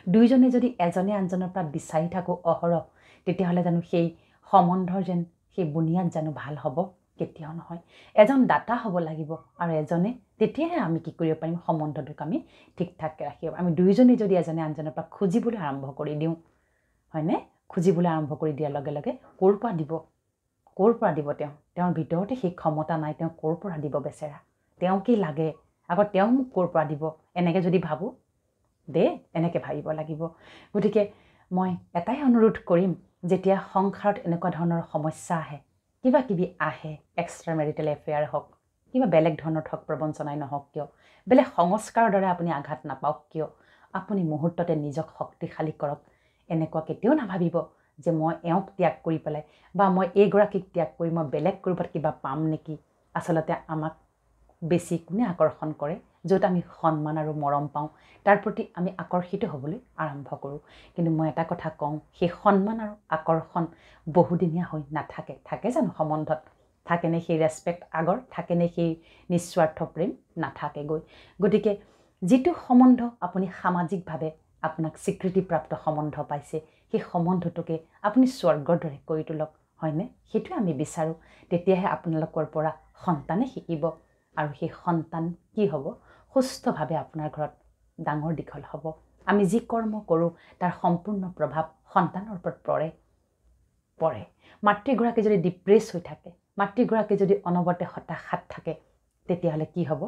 দুইজনে যদি এজনে আনজনৰ পৰা বিচাৰি থাকোঁ অহৰহ তেতিয়াহ'লে জানো সেই সম্বন্ধৰ যেন সেই বুনিয়াদ জানো ভাল হ'ব? কেতিয়াও নহয়। এজন দাতা হ'ব লাগিব আৰু এজনে, তেতিয়াহে আমি কি কৰিব পাৰিম? সম্বন্ধটোক আমি ঠিক ঠাককৈ ৰাখিব। আমি দুয়োজনে যদি এজনে আনজনৰ পৰা খুজিবলৈ আৰম্ভ কৰি দিওঁ, হয়নে? খুজিবলৈ আৰম্ভ কৰি দিয়াৰ লগে লগে ক'ৰ পৰা দিব? ক'ৰ পৰা দিব তেওঁ? তেওঁৰ ভিতৰতে সেই ক্ষমতা নাই, তেওঁ ক'ৰ পৰা দিব বেচেৰা? তেওঁ কি লাগে? আকৌ তেওঁ মোক ক'ৰ পৰা দিব? এনেকৈ যদি ভাবোঁ এনেকৈ ভাবিব লাগিব। গতিকে মই এটাই অনুৰোধ কৰিম, যেতিয়া সংসাৰত এনেকুৱা ধৰণৰ সমস্যা আহে, কিবা কিবি আহে, এক্সট্ৰা মেৰিটেল এফেয়াৰ হওক, কিবা বেলেগ ধৰণৰ ঠগ প্ৰবঞ্চনাই নহওক কিয়, বেলেগ সংস্কাৰৰ দ্বাৰা আপুনি আঘাত নাপাওক কিয়, আপুনি মুহূৰ্ততে নিজক শক্তিশালী কৰক। এনেকুৱা কেতিয়াও নাভাবিব যে মই এওঁক ত্যাগ কৰি পেলাই বা মই এইগৰাকীক ত্যাগ কৰি মই বেলেগ ক'ৰবাত কিবা পাম নেকি। আচলতে আমাক বেছি কোনে আকৰ্ষণ কৰে? য'ত আমি সন্মান আৰু মৰম পাওঁ তাৰ প্ৰতি আমি আকৰ্ষিত হ'বলৈ আৰম্ভ কৰোঁ। কিন্তু মই এটা কথা কওঁ, সেই সন্মান আৰু আকৰ্ষণ বহুদিনীয়া হৈ নাথাকে। থাকে জানো সম্বন্ধত? থাকেনে সেই ৰেচপেক্ট আগৰ? থাকেনে সেই নিস্বাৰ্থ প্ৰেম? নাথাকেগৈ। গতিকে যিটো সম্বন্ধ আপুনি সামাজিকভাৱে আপোনাক স্বীকৃতিপ্ৰাপ্ত সম্বন্ধ পাইছে, সেই সম্বন্ধটোকে আপুনি স্বৰ্গৰ দৰে কৰি তোলক, হয়নে? সেইটোৱে আমি বিচাৰোঁ। তেতিয়াহে আপোনালোকৰ পৰা সন্তানে শিকিব আৰু সেই সন্তান কি হ'ব? সুস্থভাৱে আপোনাৰ ঘৰত ডাঙৰ দীঘল হ'ব। আমি যি কৰ্ম কৰোঁ তাৰ সম্পূৰ্ণ প্ৰভাৱ সন্তানৰ ওপৰত পৰে। মাতৃগৰাকী যদি ডিপ্ৰেছ হৈ থাকে, মাতৃগৰাকী যদি অনবৰতে হতাশাত থাকে, তেতিয়াহ'লে কি হ'ব?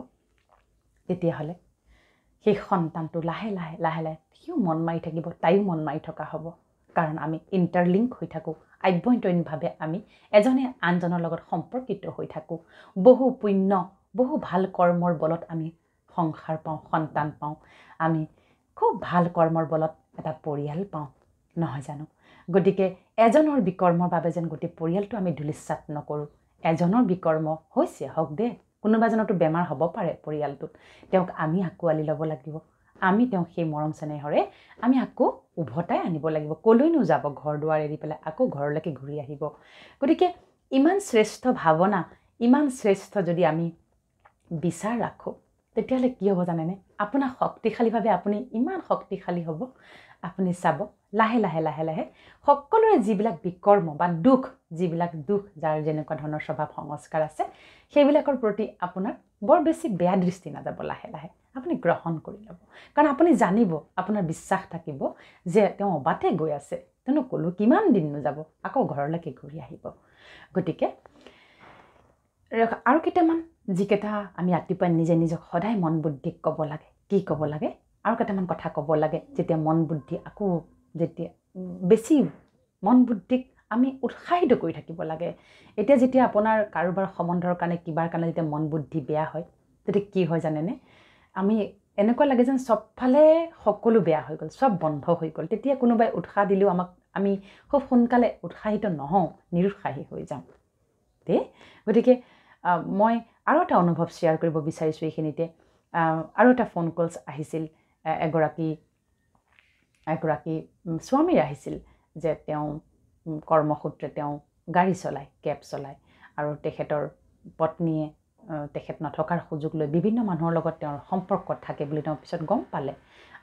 তেতিয়াহ'লে সেই সন্তানটো লাহে লাহে সিও মন মাৰি থাকিব, তাইও মন মাৰি থকা হ'ব। কাৰণ আমি ইণ্টাৰলিংক হৈ থাকোঁ। আভ্যন্তৰীণভাৱে আমি এজনে আনজনৰ লগত সম্পৰ্কিত হৈ থাকোঁ। বহু পুণ্য, বহু ভাল কৰ্মৰ বলত আমি সংসাৰ পাওঁ, সন্তান পাওঁ। আমি খুব ভাল কৰ্মৰ বলত এটা পৰিয়াল পাওঁ, নহয় জানো? গতিকে এজনৰ বিকৰ্মৰ বাবে যেন গোটেই পৰিয়ালটো আমি ধূলিসাৎ নকৰোঁ। এজনৰ বিকৰ্ম হৈছে হওক কোনোবা এজনৰতো বেমাৰ হ'ব পাৰে পৰিয়ালটোত, তেওঁক আমি আঁকোৱালি ল'ব লাগিব। আমি তেওঁক সেই মৰম চেনেহৰে আমি আকৌ উভতাই আনিব লাগিব। ক'লৈনো যাব? ঘৰ দুৱাৰ এৰি পেলাই আকৌ ঘৰলৈকে ঘূৰি আহিব। গতিকে ইমান শ্ৰেষ্ঠ ভাৱনা, ইমান শ্ৰেষ্ঠ যদি আমি বিচাৰ ৰাখোঁ, তেতিয়াহ'লে কি হ'ব জানেনে? আপোনাৰ শক্তিশালীভাৱে আপুনি ইমান শক্তিশালী হ'ব, আপুনি চাব লাহে লাহে সকলোৰে যিবিলাক বিকৰ্ম বা যিবিলাক দুখ, যাৰ যেনেকুৱা ধৰণৰ স্বভাৱ সংস্কাৰ আছে, সেইবিলাকৰ প্ৰতি আপোনাৰ বৰ বেছি বেয়া দৃষ্টি নাযাব। লাহে লাহে আপুনি গ্ৰহণ কৰি ল'ব। কাৰণ আপুনি জানিব, আপোনাৰ বিশ্বাস থাকিব যে তেওঁ অবাতে গৈ আছে, তেওঁনো ক'লো কিমান দিননো যাব, আকৌ ঘৰলৈকে ঘূৰি আহিব। গতিকে আৰু কেইটামান যিকেইটা আমি ৰাতিপুৱা নিজে নিজক সদায় মন বুদ্ধিক ক'ব লাগে। কি ক'ব লাগে? আৰু কেইটামান কথা ক'ব লাগে, যেতিয়া মন বুদ্ধি আকৌ যেতিয়া বেছি মন বুদ্ধিক আমি উৎসাহিত কৰি থাকিব লাগে। এতিয়া যেতিয়া আপোনাৰ কাৰোবাৰ সম্বন্ধৰ কাৰণে কিবাৰ কাৰণে যেতিয়া মন বুদ্ধি বেয়া হয়, তেতিয়া কি হয় জানেনে? আমি এনেকুৱা লাগে যেন চবফালে সকলো বেয়া হৈ গ'ল, চব বন্ধ হৈ গ'ল। তেতিয়া কোনোবাই উৎসাহ দিলেও আমি খুব সোনকালে উৎসাহিত নহওঁ, নিৰুৎসাহী হৈ যাওঁ। গতিকে মই আৰু এটা অনুভৱ শ্বেয়াৰ কৰিব বিচাৰিছোঁ এইখিনিতে। আৰু এটা ফোন কলছ আহিছিল, এগৰাকী স্বামীৰ আহিছিল যে তেওঁ কৰ্মসূত্ৰে তেওঁ গাড়ী চলায়, কেব চলায়, আৰু তেখেতৰ পত্নীয়ে তেখেত নথকাৰ সুযোগ লৈ বিভিন্ন মানুহৰ লগত তেওঁৰ সম্পৰ্কত থাকে বুলি তেওঁ পিছত গম পালে।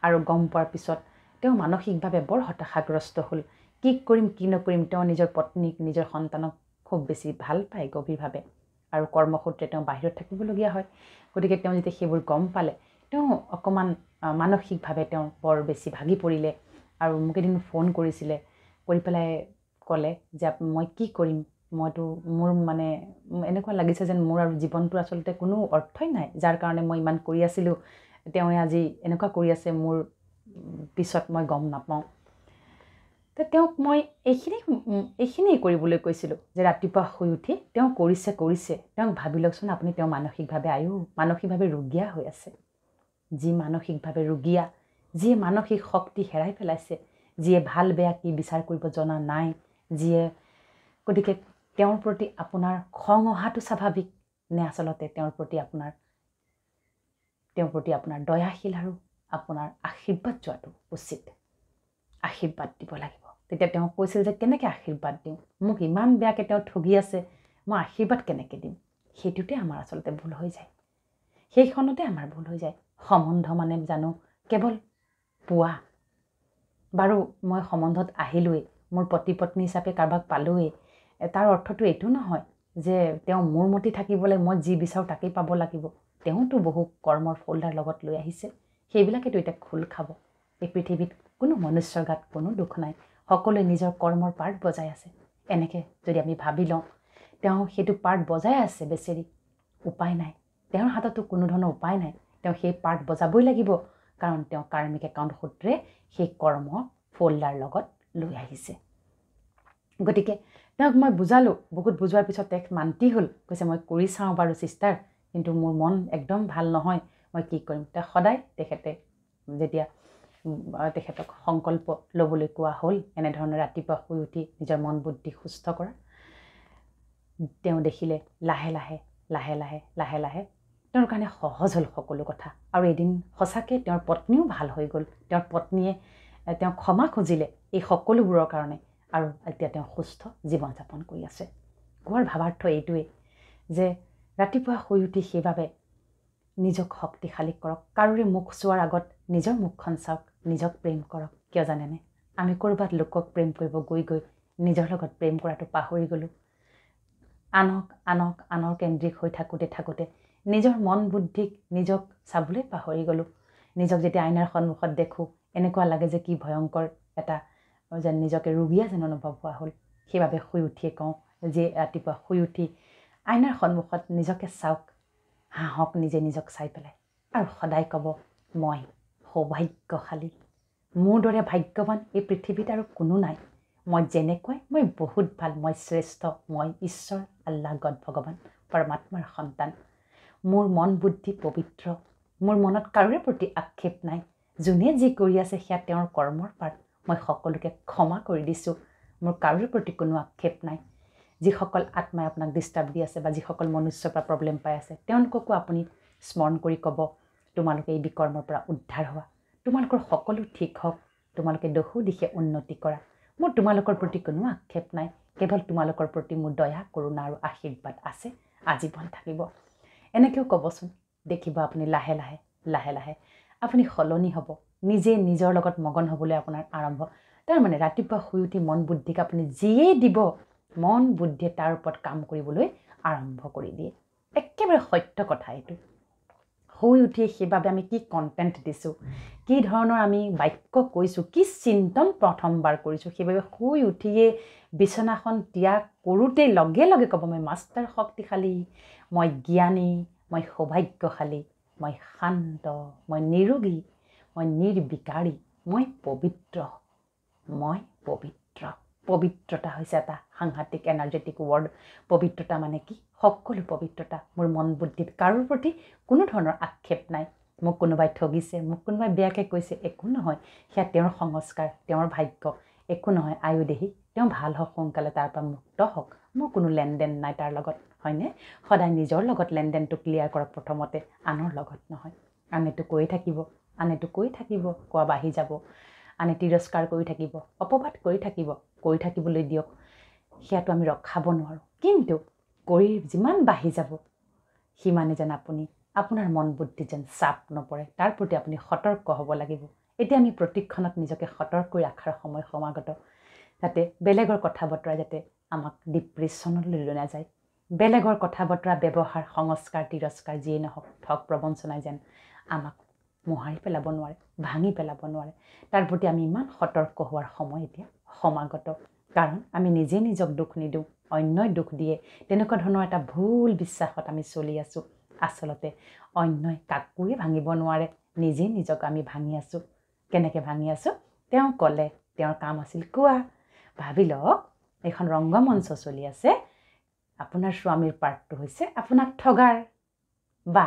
আৰু গম পোৱাৰ পিছত তেওঁ মানসিকভাৱে বৰ হতাশাগ্ৰস্ত হ'ল। কি কৰিম কি নকৰিম? তেওঁ নিজৰ পত্নীক, নিজৰ সন্তানক খুব বেছি ভাল পায় গভীৰভাৱে, আৰু কৰ্মসূত্ৰে তেওঁ বাহিৰত থাকিবলগীয়া হয়। গতিকে তেওঁ যেতিয়া সেইবোৰ গম পালে, তেওঁ অকণমান মানসিকভাৱে তেওঁ বৰ বেছি ভাগি পৰিলে। আৰু মোক এদিন ফোন কৰিছিলে, কৰি পেলাই ক'লে যে মই কি কৰিম? মোৰ মানে এনেকুৱা লাগিছে যেন মোৰ আৰু জীৱনটো আচলতে কোনো অৰ্থই নাই, যাৰ কাৰণে মই ইমান কৰি আছিলোঁ, তেওঁ আজি এনেকুৱা কৰি আছে, মোৰ পিছত মই গম নাপাওঁ। তো তেওঁক মই এইখিনিয়ে কৰিবলৈ কৈছিলোঁ যে ৰাতিপুৱা শুই উঠি তেওঁ কৰিছে। তেওঁক ভাবি লওকচোন আপুনি, তেওঁ মানসিকভাৱে ৰুগীয়া হৈ আছে। যি মানসিকভাৱে ৰুগীয়া, যিয়ে মানসিক শক্তি হেৰাই পেলাইছে, যিয়ে ভাল বেয়া কি বিচাৰ কৰিব জনা নাই, গতিকে তেওঁৰ প্ৰতি আপোনাৰ খং অহাটো স্বাভাৱিক নে আচলতে তেওঁৰ প্ৰতি আপোনাৰ দয়াশীল আৰু আপোনাৰ আশীৰ্বাদ যোৱাটো উচিত? আশীৰ্বাদ দিব লাগিব। তেতিয়া তেওঁ কৈছিল যে কেনেকৈ আশীৰ্বাদ দিওঁ? মোক ইমান বেয়াকৈ তেওঁ ঠগি আছে, মই আশীৰ্বাদ কেনেকৈ দিম? সেইটোতে আমাৰ আচলতে ভুল হৈ যায়। সেইখনতে আমাৰ ভুল হৈ যায়। সম্বন্ধ মানে জানো কেৱল পোৱা, বাৰু মই সম্বন্ধত আহিলোৱেই, মোৰ পতি পত্নী হিচাপে কাৰোবাক পালোৱেই, তাৰ অৰ্থটো এইটো নহয় যে তেওঁ মোৰ মতে থাকিবলৈ মই যি বিচাৰোঁ তাকেই পাব লাগিব। তেওঁতো বহু কৰ্মৰ ফোল্ডাৰ লগত লৈ আহিছে, সেইবিলাকেতো এতিয়া খোল খাব। এই পৃথিৱীত কোনো মনুষ্যৰ গাত কোনো দুখ নাই, সকলোৱে নিজৰ কৰ্মৰ পাৰ্ট বজাই আছে। এনেকৈ যদি আমি ভাবি লওঁ তেওঁ সেইটো পাৰ্ট বজাই আছে বেচেৰি, উপায় নাই, তেওঁৰ হাততো কোনো ধৰণৰ উপায় নাই, তেওঁ সেই পাৰ্ট বজাবই লাগিব, কাৰণ তেওঁ কাৰ্মিক একাউণ্ট সূত্ৰে সেই কৰ্ম ফোল্ডাৰ লগত লৈ আহিছে। গতিকে তেওঁক মই বুজালোঁ, বহুত বুজোৱাৰ পিছত তেওঁক মান্তি হ'ল, কৈছে মই কৰি চাওঁ বাৰু চিষ্টাৰ, কিন্তু মোৰ মন একদম ভাল নহয়, মই কি কৰিম। তেওঁ সদায় তেখেতে যেতিয়া তেখেতক সংকল্প ল'বলৈ কোৱা হ'ল এনেধৰণে ৰাতিপুৱা শুই উঠি নিজৰ মন বুদ্ধি সুস্থ কৰা, তেওঁ দেখিলে লাহে লাহে লাহে লাহে লাহে লাহে তেওঁৰ কাৰণে সহজ হ'ল সকলো কথা। আৰু এদিন সঁচাকৈ তেওঁৰ পত্নীও ভাল হৈ গ'ল, তেওঁৰ পত্নীয়ে তেওঁ ক্ষমা খুজিলে এই সকলোবোৰৰ কাৰণে, আৰু এতিয়া তেওঁ সুস্থ জীৱন যাপন কৰি আছে। কোৱাৰ ভাৱাৰ্থ এইটোৱেই যে ৰাতিপুৱা শুই উঠি সেইবাবে নিজক শক্তিশালী কৰক, কাৰোৰে মুখ চোৱাৰ আগত নিজৰ মুখখন চাওক, নিজক প্ৰেম কৰক। কিয় জানেনে, আমি ক'ৰবাত লোকক প্ৰেম কৰিব গৈ গৈ নিজৰ লগত প্ৰেম কৰাটো পাহৰি গ'লোঁ। আনৰ কেন্দ্ৰিক হৈ থাকোঁতে নিজৰ মন বুদ্ধিক নিজক চাবলৈ পাহৰি গ'লোঁ। নিজক যেতিয়া আইনাৰ সন্মুখত দেখোঁ এনেকুৱা লাগে যে কি ভয়ংকৰ এটা যেন নিজকে ৰোগীয়া যেন অনুভৱ হোৱা হ'ল। সেইবাবে শুই উঠিয়ে কওঁ যে ৰাতিপুৱা শুই উঠি আইনাৰ সন্মুখত নিজকে চাওক, হাঁহক নিজে নিজক চাই পেলাই, আৰু সদায় ক'ব মই সৌভাগ্যশালী, মোৰ দৰে ভাগ্যৱান এই পৃথিৱীত আৰু কোনো নাই, মই যেনেকুৱাই মই বহুত ভাল, মই শ্ৰেষ্ঠ, মই ঈশ্বৰ আল্লাহ গড ভগৱান পৰমাত্মাৰ সন্তান, মোৰ মন বুদ্ধি পবিত্ৰ, মোৰ মনত কাৰোৰে প্ৰতি আক্ষেপ নাই, যোনে যি কৰি আছে সেয়া তেওঁৰ কৰ্মৰ পাৰ্ট, মই সকলোকে ক্ষমা কৰি দিছোঁ, মোৰ কাৰোৰে প্ৰতি কোনো আক্ষেপ নাই। যিসকল আত্মাই আপোনাক ডিষ্টাৰ্ব দি আছে বা যিসকল মনুষ্যৰ পৰা প্ৰব্লেম পাই আছে তেওঁলোককো আপুনি স্মৰণ কৰি ক'ব তোমালোকে এই বিকৰ্মৰ পৰা উদ্ধাৰ হোৱা, তোমালোকৰ সকলো ঠিক হওক, তোমালোকে দহো দিশে উন্নতি কৰা, মোৰ তোমালোকৰ প্ৰতি কোনো আক্ষেপ নাই, কেৱল তোমালোকৰ প্ৰতি মোৰ দয়া কৰুণা আৰু আশীৰ্বাদ আছে, আজীৱন থাকিব। এনেকৈও ক'বচোন, দেখিব আপুনি লাহে লাহে লাহে লাহে আপুনি সলনি হ'ব, নিজে নিজৰ লগত মগন হ'বলৈ আপোনাৰ আৰম্ভ। তাৰমানে ৰাতিপুৱা শুই উঠি মন বুদ্ধিক আপুনি যিয়েই দিব, মন বুদ্ধিয়ে তাৰ ওপৰত কাম কৰিবলৈ আৰম্ভ কৰি দিয়ে। একেবাৰে সত্য কথা এইটো। শুই উঠি সেইবাবে আমি কি কণ্টেণ্ট দিছোঁ, কি ধৰণৰ আমি বাক্য কৈছোঁ, কি চিন্তন প্ৰথমবাৰ কৰিছোঁ, সেইবাবে শুই উঠিয়ে বিচনাখন ত্যাগ কৰোঁতেই লগে লগে ক'ব মই মাষ্টাৰ শক্তিশালী, মই জ্ঞানী, মই সৌভাগ্যশালী, মই শান্ত, মই নিৰোগী, মই নিৰ্বিকাৰী, মই পবিত্ৰ, মই পবিত্ৰ। পবিত্ৰতা হৈছে এটা সাংঘাতিক এনাৰ্জেটিক ৱৰ্ড। পবিত্ৰতা মানে কি, সকলো পবিত্ৰতা, মোৰ মন বুদ্ধিত কাৰোৰ প্ৰতি কোনো ধৰণৰ আক্ষেপ নাই, মোক কোনোবাই ঠগিছে, মোক কোনোবাই বেয়াকৈ কৈছে, একো নহয়, সেয়া তেওঁৰ সংস্কাৰ, তেওঁৰ ভাগ্য, একো নহয়, আয়ুদেহী তেওঁ ভাল হওক, সোনকালে তাৰ পৰা মুক্ত হওক, মোৰ কোনো লেনদেন নাই তাৰ লগত, হয়নে? সদায় নিজৰ লগত লেনদেনটো ক্লিয়াৰ কৰক প্ৰথমতে, আনৰ লগত নহয়। আনেতো কৈ থাকিব, আনেতো কৈ থাকিব, কোৱা বাঢ়ি যাব, আনে তিৰস্কাৰ কৰি থাকিব, অপবাদ কৰি থাকিবলৈ দিয়ক, সেয়াটো আমি ৰখাব নোৱাৰোঁ। কিন্তু কৰি যিমান বাঢ়ি যাব সিমানে যেন আপুনি আপোনাৰ মন বুদ্ধি যেন চাপ নপৰে, তাৰ প্ৰতি আপুনি সতৰ্ক হ'ব লাগিব। এতিয়া আমি প্ৰতিক্ষণত নিজকে সতৰ্ক কৰি ৰখাৰ সময় সমাগত, যাতে বেলেগৰ কথা বতৰা যাতে আমাক ডিপ্ৰেশ্যনলৈ লৈ নাযায়, বেলেগৰ কথা বতৰা ব্যৱহাৰ সংস্কাৰ তিৰস্কাৰ যিয়েই নহওক, ঠগ প্ৰবঞ্চনাই যেন আমাক মোহাৰি পেলাব নোৱাৰে, ভাঙি পেলাব নোৱাৰে, তাৰ প্ৰতি আমি ইমান সতৰ্ক হোৱাৰ সময় এতিয়া সমাগত। কাৰণ আমি নিজে নিজক দুখ নিদিওঁ, অন্যই দুখ দিয়ে, তেনেকুৱা ধৰণৰ এটা ভুল বিশ্বাসত আমি চলি আছোঁ। আচলতে অন্যই কাকোৱে ভাঙিব নোৱাৰে, নিজে নিজক আমি ভাঙি আছোঁ। কেনেকৈ ভাঙি আছোঁ তেওঁ ক'লে, তেওঁৰ কাম আছিল কোৱা। ভাবি লওক এখন ৰংগমঞ্চ চলি আছে, আপোনাৰ স্বামীৰ পাৰ্টটো হৈছে আপোনাক ঠগাৰ, বা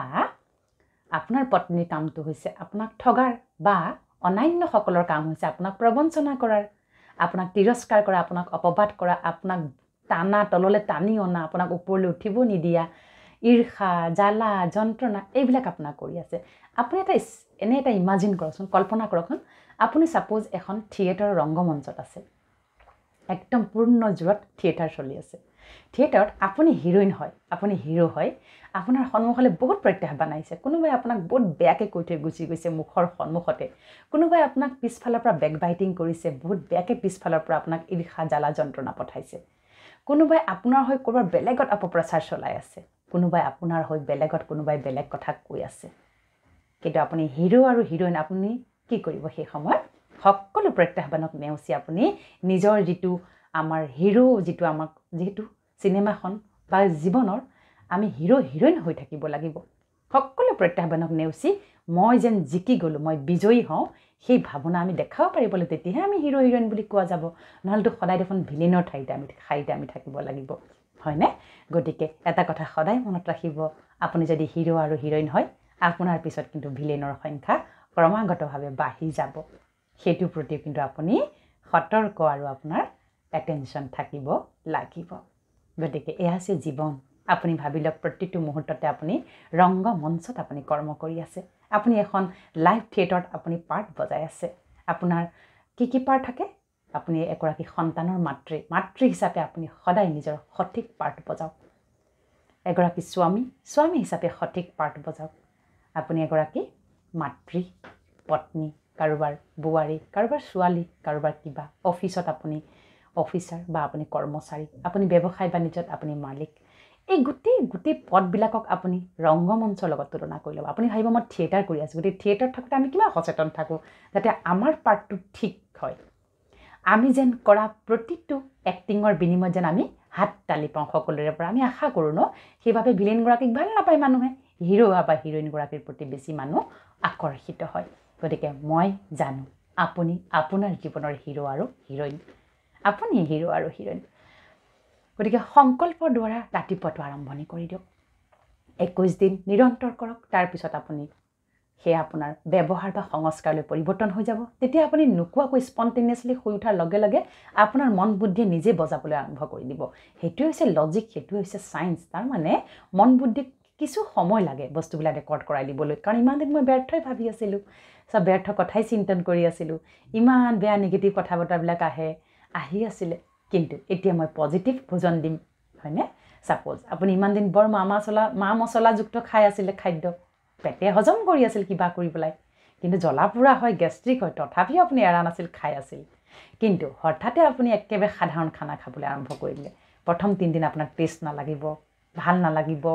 আপোনাৰ পত্নীৰ কামটো হৈছে আপোনাক ঠগাৰ, বা অন্যান্যসকলৰ কাম হৈছে আপোনাক প্ৰবঞ্চনা কৰাৰ, আপোনাক তিৰস্কাৰ কৰা, আপোনাক অপবাদ কৰা, আপোনাক টানা তললৈ টানি অনা, আপোনাক ওপৰলৈ উঠিব নিদিয়া, ঈৰ্ষা জ্বালা যন্ত্ৰণা এইবিলাক আপোনাক কৰি আছে। আপুনি এটা ইমাজিন কৰকচোন, কল্পনা কৰকচোন, আপুনি ছাপ'জ এখন থিয়েটাৰৰ ৰংগমঞ্চত আছে, একদম পূৰ্ণ জোৰত থিয়েটাৰ চলি আছে, থিয়েটাৰত আপুনি হিৰোইন হয়, আপুনি হিৰো হয়, আপোনাৰ সন্মুখলৈ বহুত প্ৰত্যাহ্বান আহিছে। কোনোবাই আপোনাক বহুত বেয়াকৈ কৈ থৈ গুচি গৈছে মুখৰ সন্মুখতে, কোনোবাই আপোনাক পিছফালৰ পৰা বেকবাইটিং কৰিছে, বহুত বেয়াকৈ পিছফালৰ পৰা আপোনাক ঈৰ্ষা জ্বালা যন্ত্ৰণা পঠাইছে। কোনোবাই আপোনাৰ হৈ ক'ৰবাৰ বেলেগত অপপ্ৰচাৰ চলাই আছে, কোনোবাই আপোনাৰ হৈ বেলেগত কোনোবাই বেলেগ কথা কৈ আছে। কিন্তু আপুনি হিৰো আৰু হিৰোইন, আপুনি কি কৰিব সেই সময়ত? সকলো প্ৰত্যাহ্বানক নেওচি আপুনি নিজৰ যিটো আমাৰ হিৰো, যিটো আমাক যিহেতু চিনেমাখন বা জীৱনৰ আমি হিৰো হিৰোইন হৈ থাকিব লাগিব। সকলো প্ৰত্যাহ্বানক নেওচি মই যেন জিকি গ'লোঁ, মই বিজয়ী হওঁ, সেই ভাৱনা আমি দেখাব পাৰিব লাগিব। তেতিয়াহে আমি হিৰো হিৰোইন বুলি কোৱা যাব। নহ'লেতো সদায় দেখোন ভিলেইনৰ ঠাইতে আমি থাকিব লাগিব, হয়নে? গতিকে এটা কথা সদায় মনত ৰাখিব, আপুনি যদি হিৰো আৰু হিৰোইন হয়, আপোনাৰ পিছত কিন্তু ভিলেইনৰ সংখ্যা ক্ৰমাগতভাৱে বাঢ়ি যাব। সেইটোৰ প্ৰতি কিন্তু আপুনি সতৰ্ক আৰু আপোনাৰ এটেনশ্যন থাকিব লাগিব। গতিকে এয়া হৈছে জীৱন। আপুনি ভাবি লওক, প্ৰতিটো মুহূৰ্ততে আপুনি ৰংগমঞ্চত আপুনি কৰ্ম কৰি আছে। আপুনি এখন লাইভ থিয়েটাৰত আপুনি পাৰ্ট বজাই আছে। আপোনাৰ কি পাৰ্ট থাকে? আপুনি এগৰাকী সন্তানৰ মাতৃ হিচাপে আপুনি সদায় নিজৰ সঠিক পাৰ্ট বজাওক। এগৰাকী স্বামী হিচাপে সঠিক পাৰ্ট বজাওক। আপুনি এগৰাকী মাতৃ, পত্নী, কাৰোবাৰ বোৱাৰী, কাৰোবাৰ ছোৱালী, কাৰোবাৰ কিবা, অফিচত আপুনি অফিচাৰ বা আপুনি কৰ্মচাৰী, আপুনি ব্যৱসায় বাণিজ্যত আপুনি মালিক। এই গোটেই পদবিলাকক আপুনি ৰংগমঞ্চৰ লগত তুলনা কৰি ল'ব। আপুনি ভাবিব মই থিয়েটাৰ কৰি আছোঁ। গতিকে থিয়েটাৰত থাকোঁতে আমি কিমান সচেতন থাকোঁ যাতে আমাৰ পাৰ্টটো ঠিক হয়। আমি যেন কৰা প্ৰতিটো এক্টিঙৰ বিনিময়ত যেন আমি হাত তালি পাওঁ সকলোৰে পৰা, আমি আশা কৰোঁ ন। সেইবাবে ভিলেইনগৰাকীক ভাল নাপায় মানুহে, হিৰো বা হিৰোইনগৰাকীৰ প্ৰতি বেছি মানুহ আকৰ্ষিত হয়। গতিকে মই জানো আপুনি আপোনাৰ জীৱনৰ হিৰো আৰু হিৰোইন, আপুনি হিৰো আৰু হিৰোইন। গতিকে সংকল্পৰ দ্বাৰা ৰাতিপুৱাটো আৰম্ভণি কৰি দিয়ক। 21 দিন নিৰন্তৰ কৰক। তাৰপিছত আপুনি সেয়া আপোনাৰ ব্যৱহাৰ বা সংস্কাৰলৈ পৰিৱৰ্তন হৈ যাব। তেতিয়া আপুনি নোকোৱাকৈ স্পণ্টেনিয়াছলি শুই উঠাৰ লগে লগে আপোনাৰ মন বুদ্ধিয়ে নিজে বজাবলৈ আৰম্ভ কৰি দিব। সেইটোৱে হৈছে লজিক, সেইটোৱে হৈছে ছায়েন্স। তাৰমানে মন বুদ্ধিক কিছু সময় লাগে বস্তুবিলাক ৰেকৰ্ড কৰাই দিবলৈ। কাৰণ ইমান দিন মই ব্যৰ্থই ভাবি আছিলোঁ, চব ব্যৰ্থ কথাই চিন্তন কৰি আছিলোঁ, ইমান বেয়া নিগেটিভ কথা বতৰাবিলাক আহি আছিলে। কিন্তু এতিয়া মই পজিটিভ ভোজন দিম, হয়নে? ছাপ'জ আপুনি ইমান দিন বৰ মা মছলাযুক্ত খাই আছিলে খাদ্য, পেটে হজম কৰি আছিল কিবা কৰি পেলাই, কিন্তু জ্বলা পোৰা হয়, গেষ্ট্ৰিক হয়, তথাপিও আপুনি এৰা নাছিল, খাই আছিল। কিন্তু হঠাতে আপুনি একেবাৰে সাধাৰণ খানা খাবলৈ আৰম্ভ কৰি দিলে। প্ৰথম 3 দিন আপোনাৰ টেষ্ট নালাগিব, ভাল নালাগিব,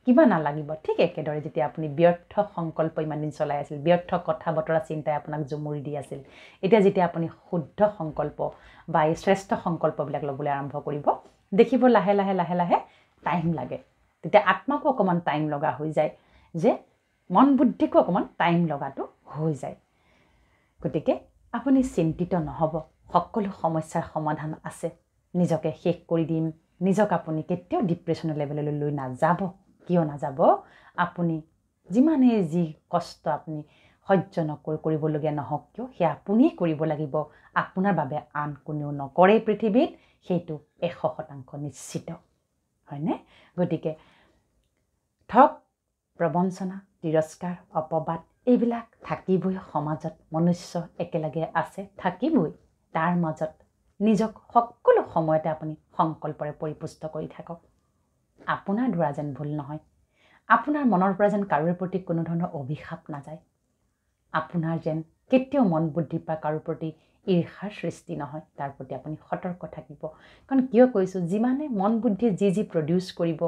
কিবা নালাগিব। ঠিক একেদৰে যেতিয়া আপুনি ব্যৰ্থ সংকল্প ইমান দিন চলাই আছিল, ব্যৰ্থ কথা বতৰা চিন্তাই আপোনাক জমুৰি দি আছিল, এতিয়া যেতিয়া আপুনি শুদ্ধ সংকল্প বা এই শ্ৰেষ্ঠ সংকল্পবিলাক ল'বলৈ আৰম্ভ কৰিব, দেখিব লাহে লাহে টাইম লাগে। তেতিয়া আত্মাকো অকণমান টাইম লগা হৈ যায়, যে মন বুদ্ধিকো অকণমান টাইম লগাটো হৈ যায়। গতিকে আপুনি চিন্তিত নহ'ব, সকলো সমস্যাৰ সমাধান আছে। নিজকে শেষ কৰি দিম, নিজক আপুনি কেতিয়াও ডিপ্ৰেশ্যনৰ লেভেললৈ লৈ নাযাব। কিয় নাযাব? আপুনি যিমানেই যি কষ্ট আপুনি সহ্য কৰিবলগীয়া নহওক কিয়, সেয়া আপুনিয়ে কৰিব লাগিব। আপোনাৰ বাবে আন কোনেও নকৰে পৃথিৱীত, সেইটো 100% নিশ্চিত, হয়নে? গতিকে ঠগ, প্ৰবঞ্চনা, তিৰস্কাৰ, অপবাদ এইবিলাক থাকিবই সমাজত। মনুষ্য একেলগে আছে, থাকিবই। তাৰ মাজত নিজক সকলো সময়তে আপুনি সংকল্পৰে পৰিপুষ্ট কৰি থাকক। আপোনাৰ দ্বাৰা যেন ভুল নহয়, আপোনাৰ মনৰ পৰা যেন কাৰোৰ প্ৰতি কোনো ধৰণৰ অভিশাপ নাযায়, আপোনাৰ যেন কেতিয়াও মন বুদ্ধিৰ পৰা কাৰোৰ প্ৰতি ঈৰ্ষাৰ সৃষ্টি নহয়, তাৰ প্ৰতি আপুনি সতৰ্ক থাকিব। কাৰণ কিয় কৈছোঁ, যিমানে মন বুদ্ধিয়ে যি প্ৰডিউচ কৰিব,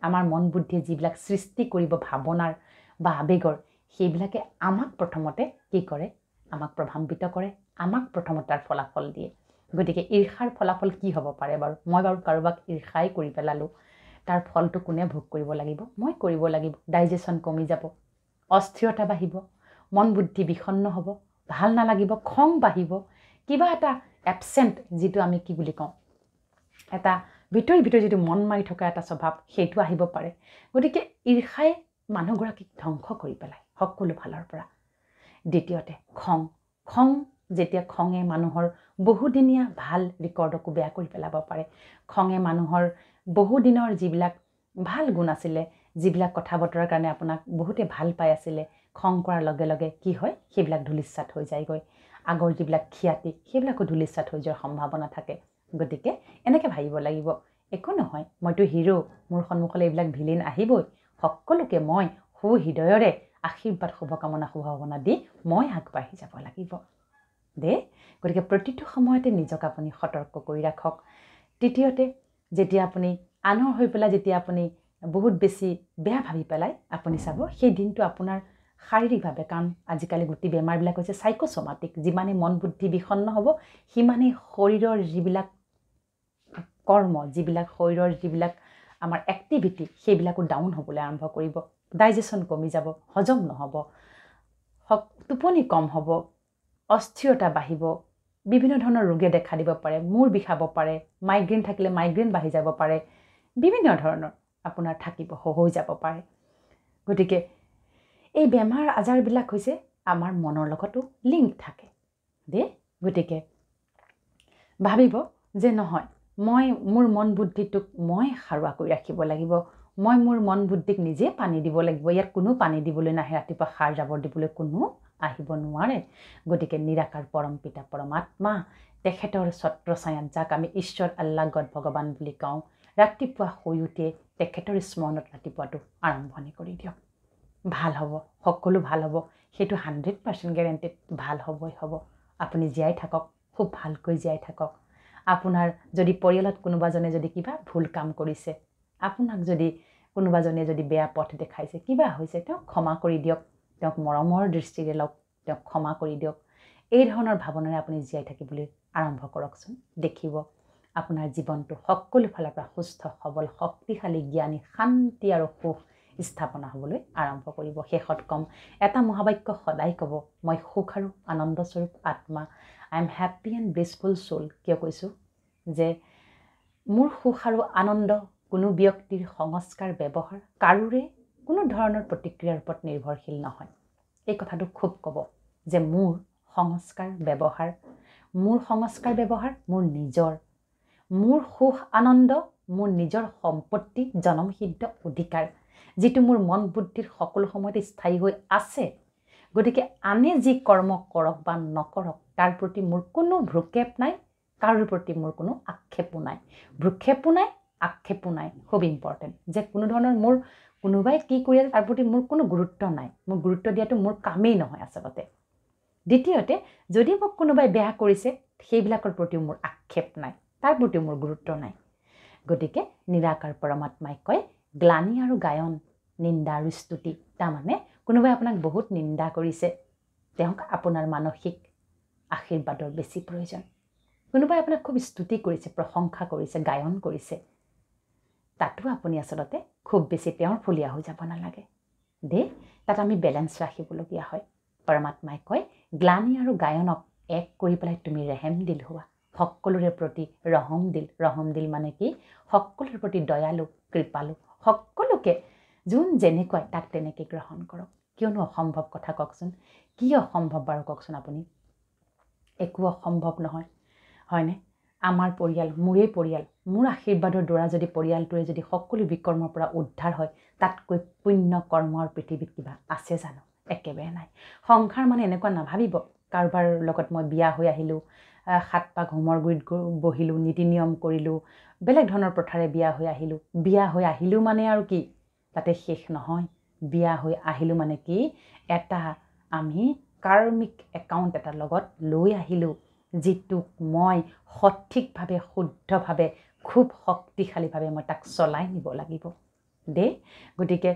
আমাৰ মন বুদ্ধিয়ে যিবিলাক সৃষ্টি কৰিব ভাৱনাৰ বা আৱেগৰ, সেইবিলাকে আমাক প্ৰথমতে কি কৰে? আমাক প্ৰভাৱিত কৰে, আমাক প্ৰথমতে তাৰ ফলাফল দিয়ে। গতিকে ঈৰ্ষাৰ ফলাফল কি হ'ব পাৰে বাৰু? মই বাৰু কাৰোবাক ঈৰ্ষাই কৰি পেলালোঁ, তাৰ ফলটো কোনে ভোগ কৰিব লাগিব? মই কৰিব লাগিব। ডাইজেশ্যন কমি যাব, অস্থিৰতা বাঢ়িব, মন বুদ্ধি বিষণ্ণ হ'ব, ভাল নালাগিব, খং বাঢ়িব, কিবা এটা এবচেণ্ট, যিটো আমি কি বুলি কওঁ, এটা ভিতৰি যিটো মন মাৰি থকা এটা স্বভাৱ, সেইটো আহিব পাৰে। গতিকে ঈৰ্ষাই মানুহগৰাকীক ধ্বংস কৰি পেলায় সকলো ফালৰ পৰা। দ্বিতীয়তে খং, যেতিয়া খঙে মানুহৰ বহুদিনীয়া ভাল ৰেকৰ্ডকো বেয়া কৰি পেলাব পাৰে। খঙে মানুহৰ বহুদিনৰ যিবিলাক ভাল গুণ আছিলে, যিবিলাক কথা বতৰাৰ কাৰণে আপোনাক বহুতে ভাল পাই আছিলে, খং কৰাৰ লগে লগে কি হয়? সেইবিলাক ধূলিসাৎ হৈ যায়গৈ। আগৰ যিবিলাক খ্যাতি, সেইবিলাকো ধূলিসাৎ হৈ যোৱাৰ সম্ভাৱনা থাকে। গতিকে এনেকৈ ভাবিব লাগিব, একো নহয়, মইতো হিৰো, মোৰ সন্মুখলৈ এইবিলাক ভিলেইন আহিবই। সকলোকে মই সুহৃদয়ৰে আশীৰ্বাদ শুভকামনা শুভভাৱনা দি মই আগবাঢ়ি যাব লাগিব দেই। গতিকে প্ৰতিটো সময়তে নিজক আপুনি সতৰ্ক কৰি ৰাখক। তৃতীয়তে, যেতিয়া আপুনি আনৰ হৈ পেলাই যেতিয়া আপুনি বহুত বেছি বেয়া ভাবি পেলাই আপুনি চাব সেই দিনটো আপোনাৰ শাৰীৰিকভাৱে, কাৰণ আজিকালি গোটেই বেমাৰবিলাক হৈছে চাইক'ছ'মাটিক। যিমানেই মন বুদ্ধি বিষণ্ণ হ'ব সিমানেই শৰীৰৰ যিবিলাক কৰ্ম, যিবিলাক শৰীৰৰ যিবিলাক আমাৰ এক্টিভিটি সেইবিলাকো ডাউন হ'বলৈ আৰম্ভ কৰিব। ডাইজেশ্যন কমি যাব, হজম নহ'ব, টোপনি কম হ'ব, অস্থিৰতা বাঢ়িব, বিভিন্ন ধৰণৰ ৰোগে দেখা দিব পাৰে, মূৰ বিষাব পাৰে, মাইগ্ৰেইন থাকিলে মাইগ্ৰেইন বাঢ়ি যাব পাৰে, বিভিন্ন ধৰণৰ আপোনাৰ থাকিব হৈ যাব পাৰে। গতিকে এই বেমাৰ আজাৰবিলাক হৈছে আমাৰ মনৰ লগতো লিংক থাকে দেই। গতিকে ভাবিব যে নহয়, মই মোৰ মন বুদ্ধিটোক মই সাৰুৱা কৰি ৰাখিব লাগিব, মই মোৰ মন বুদ্ধিক নিজে পানী দিব লাগিব। ইয়াত কোনো পানী দিবলৈ নাহে, ৰাতিপুৱা সাৰ জাবৰ দিবলৈ কোনো আহিব নোৱাৰে। গতিকে নিৰাকাৰ পৰম পিতা পৰমাত্মা তেখেতৰ ছত্ৰ ছায়াত, যাক আমি ঈশ্বৰ আল্লাহ গড ভগৱান বুলি কওঁ, ৰাতিপুৱা শুই উঠিয়ে তেখেতৰ স্মৰণত ৰাতিপুৱাটো আৰম্ভণি কৰি দিয়ক। ভাল হ'ব, সকলো ভাল হ'ব, সেইটো 100% গেৰেণ্টিড ভাল হ'বই হ'ব। আপুনি জীয়াই থাকক, খুব ভালকৈ জীয়াই থাকক। আপোনাৰ যদি পৰিয়ালত কোনোবাজনে যদি কিবা ভুল কাম কৰিছে, আপোনাক যদি কোনোবাজনে যদি বেয়া পথ দেখাইছে, কিবা হৈছে, তেওঁক ক্ষমা কৰি দিয়ক, তেওঁক মৰমৰ দৃষ্টিৰে লওক, তেওঁক ক্ষমা কৰি দিয়ক। এই ধৰণৰ ভাৱনাৰে আপুনি জীয়াই থাকিবলৈ আৰম্ভ কৰকচোন। দেখিব আপোনাৰ জীৱনটো সকলো ফালৰ পৰা সুস্থ সবল শক্তিশালী জ্ঞানী শান্তি আৰু সুখ স্থাপনা হ'বলৈ আৰম্ভ কৰিব। শেষত ক'ম এটা মহাবাক্য সদায় ক'ব, মই সুখ আৰু আনন্দস্বৰূপ আত্মা, আই এম হেপ্পী এণ্ড ব্লিছফুল চ'ল। কিয় কৈছোঁ যে মোৰ সুখ আৰু আনন্দ কোনো ব্যক্তিৰ সংস্কাৰ ব্যৱহাৰ কাৰোৰে কোনো ধৰণৰ প্ৰতিক্ৰিয়াৰ ওপৰত নিৰ্ভৰশীল নহয়। এই কথাটো খুব ক'ব যে মোৰ সংস্কাৰ ব্যৱহাৰ মোৰ নিজৰ, মোৰ সুখ আনন্দ মোৰ নিজৰ সম্পত্তি, জনমসিদ্ধ অধিকাৰ, যিটো মোৰ মন বুদ্ধিৰ সকলো সময়তে স্থায়ী হৈ আছে। গতিকে আনে যি কৰ্ম কৰক বা নকৰক তাৰ প্ৰতি মোৰ কোনো ভ্ৰক্ষেপ নাই, কাৰোৰ প্ৰতি মোৰ কোনো আক্ষেপো নাই। ভ্ৰক্ষেপো নাই, আক্ষেপো নাই, খুব ইম্পৰ্টেণ্ট। যে কোনো ধৰণৰ মোৰ কোনোবাই কি কৰি আছে তাৰ প্ৰতি মোৰ কোনো গুৰুত্ব নাই, মোৰ গুৰুত্ব দিয়াটো মোৰ কামেই নহয় আচলতে। দ্বিতীয়তে, যদি মোক কোনোবাই বেয়া কৰিছে সেইবিলাকৰ প্ৰতিও মোৰ আক্ষেপ নাই, তাৰ প্ৰতিও মোৰ গুৰুত্ব নাই। গতিকে নিৰাকাৰ পৰমাত্মাই কয় গ্লানি আৰু গায়ন, নিন্দা আৰু স্তুতি। তাৰমানে কোনোবাই আপোনাক বহুত নিন্দা কৰিছে, তেওঁক আপোনাৰ মানসিক আশীৰ্বাদৰ বেছি প্ৰয়োজন। কোনোবাই আপোনাক খুব স্তুতি কৰিছে, প্ৰশংসা কৰিছে, গায়ন কৰিছে, তাতো আপুনি আচলতে খুব বেছি তেওঁৰ ফলীয়া হৈ যাব নালাগে দেই। তাত আমি বেলেঞ্চ ৰাখিবলগীয়া হয়। পৰমাত্মাই কয় গ্লানি আৰু গায়নক এক কৰি পেলাই তুমি ৰেহেম দিল হোৱা, সকলোৰে প্ৰতি ৰহম দিল মানে কি? সকলোৰে প্ৰতি দয়ালু, কৃপালু, সকলোকে যোন যেনেকুৱাই তাক তেনেকৈ গ্ৰহণ কৰক। কিয়নো অসম্ভৱ কথা কওকচোন? কি অসম্ভৱ বাৰু কওকচোন আপুনি? একো অসম্ভৱ নহয়, হয়নে? আমাৰ পৰিয়াল, মোৰেই পৰিয়াল, মোৰ আশীৰ্বাদৰ দ্বাৰা যদি পৰিয়ালটোৱে যদি সকলো বিকৰ্মৰ পৰা উদ্ধাৰ হয়, তাতকৈ পুণ্য কৰ্মৰ পৃথিৱীত কিবা আছে জানো? একেবাৰে নাই। সংসাৰ মানে এনেকুৱা নাভাবিব কাৰোবাৰ লগত মই বিয়া হৈ আহিলোঁ, 7 পাক হোমৰ গুৰিত বহিলোঁ, নীতি নিয়ম কৰিলোঁ, বেলেগ ধৰণৰ প্ৰথাৰে বিয়া হৈ আহিলোঁ। বিয়া হৈ আহিলোঁ মানে আৰু কি তাতে শেষ নহয়। বিয়া হৈ আহিলোঁ মানে কি এটা আমি কাৰ্মিক একাউণ্ট এটা লগত লৈ আহিলোঁ, যিটোক মই সঠিকভাৱে শুদ্ধভাৱে খুব শক্তিশালীভাৱে মই তাক চলাই নিব লাগিব দেই। গতিকে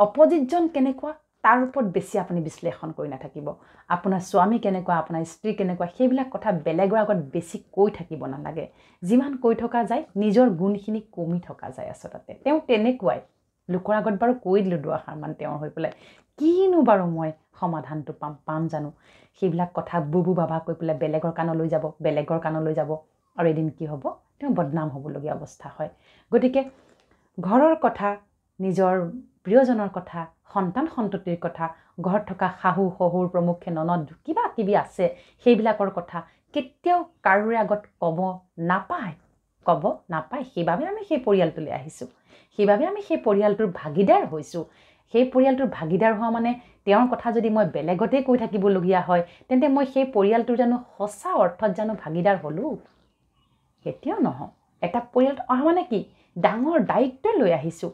অপজিতজন কেনেকুৱা তাৰ ওপৰত বেছি আপুনি বিশ্লেষণ কৰি নাথাকিব। আপোনাৰ স্বামী কেনেকুৱা, আপোনাৰ স্ত্ৰী কেনেকুৱা, সেইবিলাক কথা বেলেগৰ আগত বেছি কৈ থাকিব নালাগে। যিমান কৈ থকা যায় নিজৰ গুণখিনি কমি থকা যায় আচলতে। তেওঁ তেনেকুৱাই, লোকৰ আগত বাৰু কৈ দিলোঁ দুআষাৰমান তেওঁৰ হৈ পেলাই, কিনো বাৰু মই সমাধানটো পাম জানো? সেইবিলাক কথা বুবু বাবা কৈ পেলাই বেলেগৰ কাণলৈ যাব আৰু এদিন কি হ'ব? তেওঁ বদনাম হ'বলগীয়া অৱস্থা হয়। গতিকে ঘৰৰ কথা, নিজৰ প্ৰিয়জনৰ কথা, সন্তান সন্ততিৰ কথা, ঘৰত থকা শাহু শহুৰ প্ৰমুখ্যে ননদ কিবা কিবি আছে, সেইবিলাকৰ কথা কেতিয়াও কাৰোৰে আগত ক'ব নাপায়। সেইবাবে আমি সেই পৰিয়ালটোলৈ আহিছোঁ, সেইবাবে আমি সেই পৰিয়ালটোৰ ভাগিদাৰ হৈছোঁ। সেই পৰিয়ালটোৰ ভাগিদাৰ হোৱা মানে তেওঁৰ কথা যদি মই বেলেগতেই কৈ থাকিবলগীয়া হয়, তেন্তে মই সেই পৰিয়ালটোৰ জানো সঁচা অৰ্থত জানো ভাগিদাৰ হ'লোঁ? কেতিয়াও নহয়। এটা পৰিয়ালত অহা মানে কি ডাঙৰ দায়িত্ব লৈ আহিছোঁ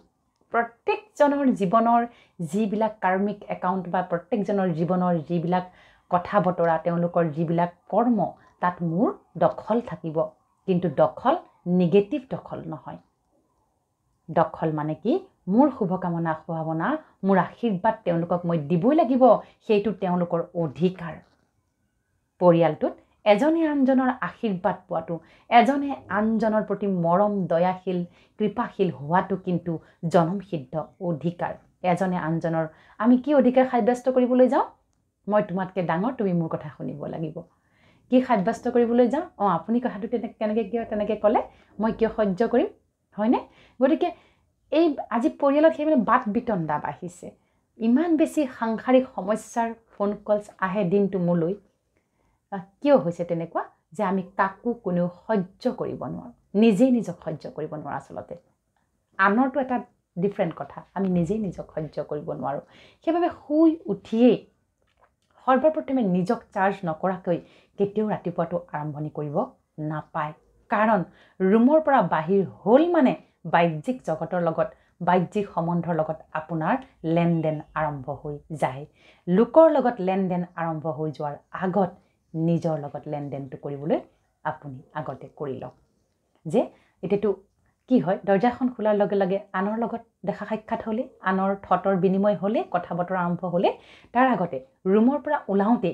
প্ৰত্যেকজনৰ জীৱনৰ যিবিলাক কাৰ্মিক একাউণ্ট বা প্ৰত্যেকজনৰ জীৱনৰ যিবিলাক কথা বতৰা তেওঁলোকৰ যিবিলাক কৰ্ম তাত মোৰ দখল থাকিব কিন্তু দখল নিগেটিভ দখল নহয় দখল মানে কি মোৰ শুভকামনা শুভাৱনা মোৰ আশীৰ্বাদ তেওঁলোকক মই দিবই লাগিব সেইটো তেওঁলোকৰ অধিকাৰ পৰিয়ালটোত এজনে আনজনৰ আশীৰ্বাদ পোৱাটো এজনে আনজনৰ প্ৰতি মৰম দয়াশীল কৃপাশীল হোৱাটো কিন্তু জনমসিদ্ধ অধিকাৰ এজনে আনজনৰ আমি কি অধিকাৰ সাব্যস্ত কৰিবলৈ যাওঁ মই তোমাতকৈ ডাঙৰ তুমি মোৰ কথা শুনিব লাগিব কি সাব্যস্ত কৰিবলৈ যাওঁ আপুনি কথাটো কেনেকৈ কিয় তেনেকৈ ক'লে মই কিয় সহ্য কৰিম হয়নে গতিকে এই আজি পৰিয়ালত সেইবিলাক বাট বিতণ্ডা বাঢ়িছে ইমান বেছি সাংসাৰিক সমস্যাৰ ফোন কলছ আহে দিনটো মোলৈ কিয় হৈছে তেনেকুৱা যে আমি কাকো কোনেও সহ্য কৰিব নোৱাৰোঁ নিজেই নিজক সহ্য কৰিব নোৱাৰোঁ আচলতে আনৰটো এটা ডিফাৰেণ্ট কথা আমি নিজেই নিজক সহ্য কৰিব নোৱাৰোঁ সেইবাবে শুই উঠিয়েই সৰ্বপ্ৰথমে নিজক চাৰ্জ নকৰাকৈ কেতিয়াও ৰাতিপুৱাটো আৰম্ভণি কৰিব নাপায় কাৰণ ৰুমৰ পৰা বাহিৰ হ'ল মানে বাহ্যিক জগতৰ লগত বাহ্যিক সম্বন্ধৰ লগত আপোনাৰ লেনদেন আৰম্ভ হৈ যায় লোকৰ লগত লেনদেন আৰম্ভ হৈ যোৱাৰ আগত নিজৰ লগত লেনদেনটো কৰিবলৈ আপুনি আগতে কৰি লওক যে এতিয়াতো কি হয় দৰ্জাখন খোলাৰ লগে লগে আনৰ লগত দেখা সাক্ষাৎ হ'লে আনৰ থটৰ বিনিময় হ'লে কথা বতৰা আৰম্ভ হ'লে তাৰ আগতে ৰুমৰ পৰা ওলাওঁতে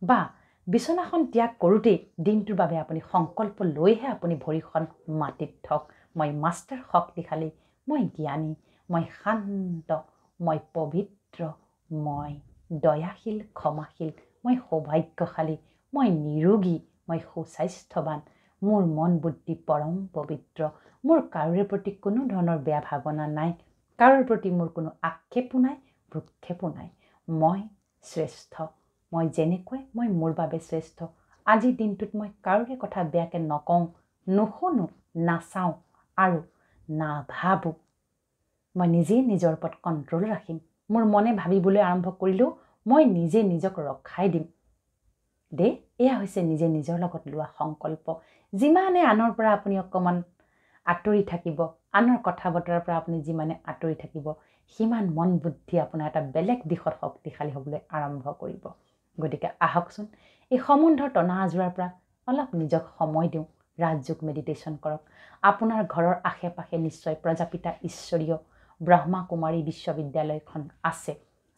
বা বিছনাখন ত্যাগ কৰোঁতেই দিনটোৰ বাবে আপুনি সংকল্প লৈহে আপুনি ভৰিখন মাটিত থওক মই মাষ্টাৰ শক্তিশালী মই জ্ঞানী মই শান্ত মই পবিত্ৰ মই দয়াশীল ক্ষমাশীল মই সৌভাগ্যশালী মই নিৰোগী মই সুস্বাস্থ্যৱান মোৰ মন বুদ্ধি পৰম পবিত্ৰ মোৰ কাৰোৰে প্ৰতি কোনো ধৰণৰ বেয়া ভাৱনা নাই কাৰোৰ প্ৰতি মোৰ কোনো আক্ষেপো নাই ভ্ৰক্ষেপো নাই মই শ্ৰেষ্ঠ মই যেনেকৈ মই মোৰ বাবে শ্ৰেষ্ঠ আজিৰ দিনটোত মই কাৰোৰে কথা বেয়াকৈ নকওঁ নুশুনো নাচাওঁ আৰু নাভাবোঁ মই নিজেই নিজৰ ওপৰত কণ্ট্ৰল ৰাখিম মোৰ মনে ভাবিবলৈ আৰম্ভ কৰিলেও মই নিজে নিজক ৰখাই দিম এয়া হৈছে নিজে নিজৰ লগত লোৱা সংকল্প যিমানে আনৰ পৰা আপুনি অকণমান আঁতৰি থাকিব আনৰ কথা বতৰাৰ পৰা আপুনি যিমানে আঁতৰি থাকিব সিমান মন বুদ্ধি আপোনাৰ এটা বেলেগ দিশত শক্তিশালী হ'বলৈ আৰম্ভ কৰিব গতিকে আহকচোন এই সম্বন্ধৰ টনা আজোৰাৰ পৰা অলপ নিজক সময় দিওঁ ৰাজযোগ মেডিটেশ্যন কৰক আপোনাৰ ঘৰৰ আশে পাশে নিশ্চয় প্ৰজাপিতা ঈশ্বৰীয় ব্ৰহ্মা কুমাৰী বিশ্ববিদ্যালয়খন আছে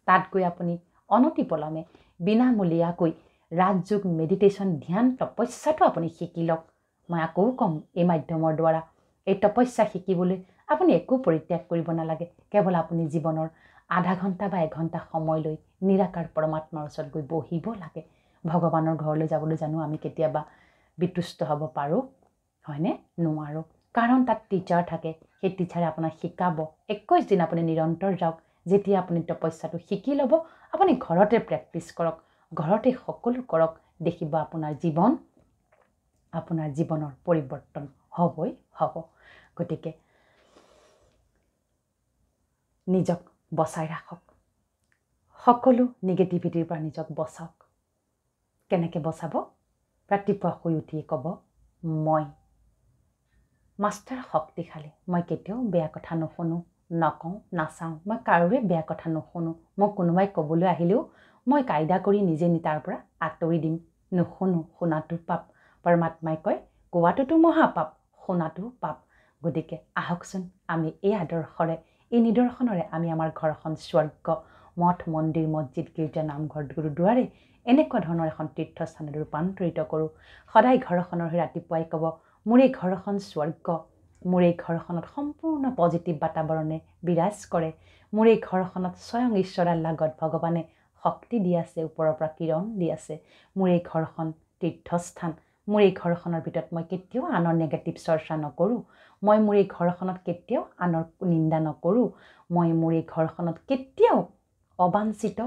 তাত গৈ আপুনি অনতিপলমে বিনামূলীয়াকৈ ৰাজযোগ মেডিটেশ্যন ধ্যান তপস্যাটো আপুনি শিকি লওক মই আকৌ ক'ম এই মাধ্যমৰ দ্বাৰা এই তপস্যা শিকিবলৈ আপুনি একো পৰিত্যাগ কৰিব নালাগে কেৱল আপুনি জীৱনৰ আধা ঘণ্টা বা এঘণ্টা সময় লৈ নিৰাকাৰ পৰমাত্মাৰ ওচৰত গৈ বহিব লাগে ভগৱানৰ ঘৰলৈ যাবলৈ জানো আমি কেতিয়াবা বিতুষ্ট হ'ব পাৰোঁ হয়নে নোৱাৰোঁ কাৰণ তাত টিচাৰ থাকে সেই টিচাৰে আপোনাক শিকাব 21 দিন আপুনি নিৰন্তৰ যাওক যেতিয়া আপুনি তপস্যাটো শিকি ল'ব আপুনি ঘৰতে প্ৰেক্টিছ কৰক ঘৰতে সকলো কৰক দেখিব আপোনাৰ জীৱনৰ পৰিৱৰ্তন হ'বই হ'ব গতিকে নিজক বচাই ৰাখক সকলো নিগেটিভিটিৰ পৰা নিজক বচাওক কেনেকৈ বচাব ৰাতিপুৱা শুই উঠি ক'ব মই মাষ্টাৰ শক্তিশালী মই কেতিয়াও বেয়া কথা নুশুনো নকওঁ নাচাওঁ মই কাৰোৰে বেয়া কথা নুশুনো মোক কোনোবাই ক'বলৈ আহিলেও মই কায়দা কৰি নিজে তাৰ পৰা আঁতৰি দিম নুশুনো শুনাটো পাপ পৰমাত্মাই কয় কোৱাটোতো মহাপাপ শুনাটো পাপ গতিকে আহকচোন আমি এই আদৰ্শৰে এই নিদৰ্শনৰে আমি আমাৰ ঘৰখন স্বৰ্গ মঠ মন্দিৰ মছজিদ গীৰ্জা নামঘৰ গুৰুদ্বাৰে এনেকুৱা ধৰণৰ এখন তীৰ্থস্থানলৈ ৰূপান্তৰিত কৰোঁ সদায় ঘৰখনৰ হৈ ৰাতিপুৱাই ক'ব মোৰ এই ঘৰখন স্বৰ্গ মোৰ এই ঘৰখনত সম্পূৰ্ণ পজিটিভ বাতাৱৰণে বিৰাজ কৰে মোৰ এই ঘৰখনত স্বয়ং ঈশ্বৰ আল্লাহ গড ভগৱানে শক্তি দি আছে ওপৰৰ পৰা কিৰণ দি আছে মোৰ এই ঘৰখন তীৰ্থস্থান মোৰ এই ঘৰখনৰ ভিতৰত মই কেতিয়াও আনৰ নেগেটিভ চৰ্চা নকৰোঁ মই মোৰ এই ঘৰখনত কেতিয়াও আনৰ নিন্দা নকৰোঁ মই মোৰ এই ঘৰখনত কেতিয়াও অবাঞ্ছিত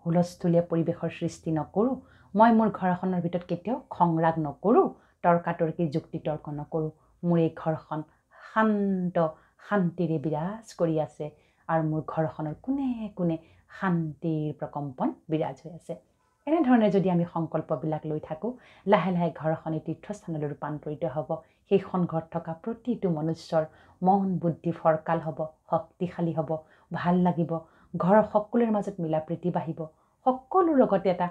হুলস্থুলীয়া পৰিৱেশৰ সৃষ্টি নকৰোঁ মই মোৰ ঘৰখনৰ ভিতৰত কেতিয়াও খংৰাগ নকৰোঁ তৰ্কাতৰ্কি যুক্তি তৰ্ক নকৰোঁ মোৰ এই ঘৰখন শান্ত শান্তিৰে বিৰাজ কৰি আছে আৰু মোৰ ঘৰখনৰ কোনে কোনে শান্তিৰ প্ৰকম্পন বিৰাজ হৈ আছে এনেধৰণে যদি আমি সংকল্পবিলাক লৈ থাকোঁ, লাহে লাহে ঘৰখনে তীৰ্থস্থানলৈ ৰূপান্তৰিত হ'ব। সেইখন ঘৰত থকা প্ৰতিটো মনুষ্যৰ মন বুদ্ধি ফৰকাল হ'ব, শক্তিশালী হ'ব, ভাল লাগিব। ঘৰৰ সকলোৰে মাজত মিলা প্ৰীতি বাঢ়িব, সকলোৰ লগতে এটা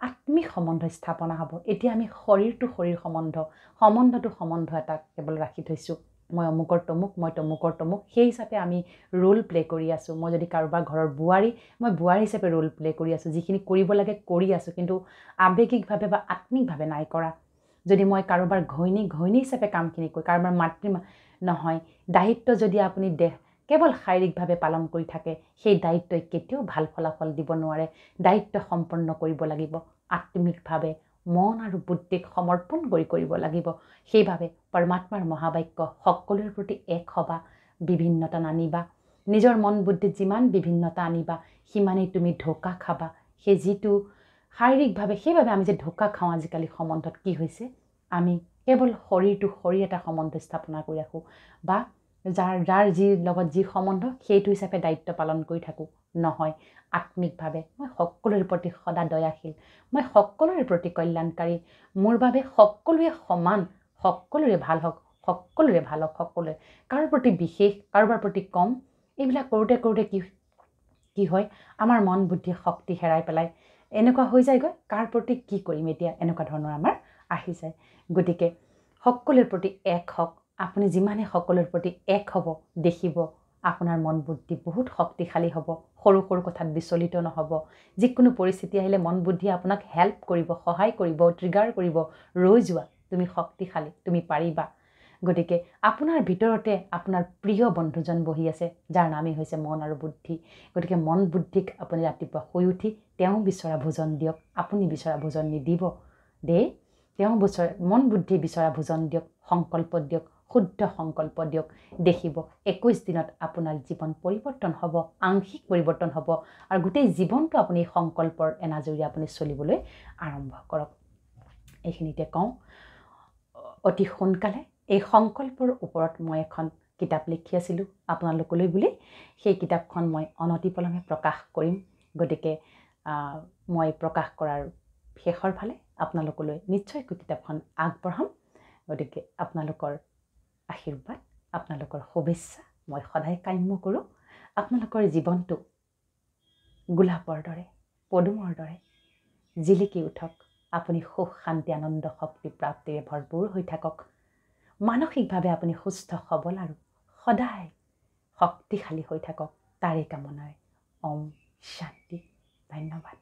আত্মিক সম্বন্ধ স্থাপনা হ'ব। এতিয়া আমি শৰীৰটো শৰীৰ সম্বন্ধটো এটা কেৱল ৰাখি থৈছোঁ। মই অমুকৰ তমুক, মই তমুকৰ তমুক, সেই হিচাপে আমি ৰোল প্লে' কৰি আছোঁ। মই যদি কাৰোবাৰ ঘৰৰ বোৱাৰী, মই বোৱাৰী হিচাপে ৰোল প্লে' কৰি আছোঁ। যিখিনি কৰিব লাগে কৰি আছোঁ, কিন্তু আৱেগিকভাৱে বা আত্মিকভাৱে নাই কৰা। যদি মই কাৰোবাৰ ঘৈণী হিচাপে কামখিনি কৰি, কাৰোবাৰ মাতৃ নহয়, দায়িত্ব যদি আপুনি কেৱল শাৰীৰিকভাৱে পালন কৰি থাকে, সেই দায়িত্বই কেতিয়াও ভাল ফলাফল দিব নোৱাৰে। দায়িত্ব সম্পন্ন কৰিব লাগিব আত্মিকভাৱে, মন আৰু বুদ্ধিক সমৰ্পণ কৰিব লাগিব। সেইভাৱে পৰমাত্মাৰ মহাবাক্য সকলোৰে প্ৰতি এক হ'বা, বিভিন্নতা নানিবা। নিজৰ মন বুদ্ধিত যিমান বিভিন্নতা আনিবা, সিমানেই তুমি ঢোকা খাবা। সেই যিটো শাৰীৰিকভাৱে, সেইবাবে আমি যে ঢোকা খাওঁ আজিকালি সম্বন্ধত কি হৈছে, আমি কেৱল শৰীৰটো শৰীৰ এটা সম্বন্ধ স্থাপনা কৰি ৰাখোঁ, বা যাৰ যি লগত যি সম্বন্ধ সেইটো হিচাপে দায়িত্ব পালন কৰি থাকোঁ। নহয়, আত্মিকভাৱে মই সকলোৰে প্ৰতি সদা দয়াশীল, মই সকলোৰে প্ৰতি কল্যাণকাৰী, মোৰ বাবে সকলোৱে সমান, সকলোৰে ভাল হওক, সকলোৱে কাৰোৰ প্ৰতি বিশেষ, কাৰোবাৰ প্ৰতি কম। এইবিলাক কৰোঁতে কি হয়, আমাৰ মন বুদ্ধি শক্তি হেৰাই পেলাই এনেকুৱা হৈ যায়গৈ, কাৰ প্ৰতি কি কৰিম এতিয়া, এনেকুৱা ধৰণৰ আমাৰ আহি যায়। গতিকে সকলোৰে প্ৰতি এক হওক। আপুনি যিমানে সকলোৰে প্ৰতি এক হ'ব, দেখিব আপোনাৰ মন বুদ্ধি বহুত শক্তিশালী হ'ব। সৰু সৰু কথাত বিচলিত নহ'ব। যিকোনো পৰিস্থিতি আহিলে মন বুদ্ধিয়ে আপোনাক হেল্প কৰিব, সহায় কৰিব, ট্ৰিগাৰ কৰিব, ৰৈ যোৱা, তুমি শক্তিশালী, তুমি পাৰিবা। গতিকে আপোনাৰ ভিতৰতে আপোনাৰ প্ৰিয় বন্ধুজন বহি আছে, যাৰ নামেই হৈছে মন আৰু বুদ্ধি। গতিকে মন বুদ্ধিক আপুনি ৰাতিপুৱা শুই উঠি তেওঁ বিচৰা ভোজন দিয়ক, আপুনি বিচৰা ভোজন নিদিব দেই। মন বুদ্ধি বিচৰা ভোজন দিয়ক, সংকল্প দিয়ক, শুদ্ধ সংকল্প দিয়ক। দেখিব 21 দিনত আপোনাৰ জীৱন পৰিৱৰ্তন হ'ব, আংশিক পৰিৱৰ্তন হ'ব, আৰু গোটেই জীৱনটো আপুনি সংকল্পৰ এনাজৰিৰে আপুনি চলিবলৈ আৰম্ভ কৰক। এইখিনিতে কওঁ, অতি সোনকালে এই সংকল্পৰ ওপৰত মই এখন কিতাপ লিখি আছিলোঁ আপোনালোকলৈ বুলি। সেই কিতাপখন মই অনতিপলমে প্ৰকাশ কৰিম। গতিকে মই প্ৰকাশ কৰাৰ শেষৰ ফালে আপোনালোকলৈ নিশ্চয়কৈ কিতাপখন আগবঢ়াম। গতিকে আপোনালোকৰ আশীৰ্বাদ, আপোনালোকৰ শুভেচ্ছা মই সদায় কাম্য কৰোঁ। আপোনালোকৰ জীৱনটো গোলাপৰ দৰে, পদুমৰ দৰে জিলিকি উঠক। আপুনি সুখ শান্তি আনন্দ শক্তি প্ৰাপ্তিৰে ভৰপূৰ হৈ থাকক। মানসিকভাৱে আপুনি সুস্থ সবল আৰু সদায় শক্তিশালী হৈ থাকক, তাৰে কামনাৰে। ওম শান্তি। ধন্যবাদ।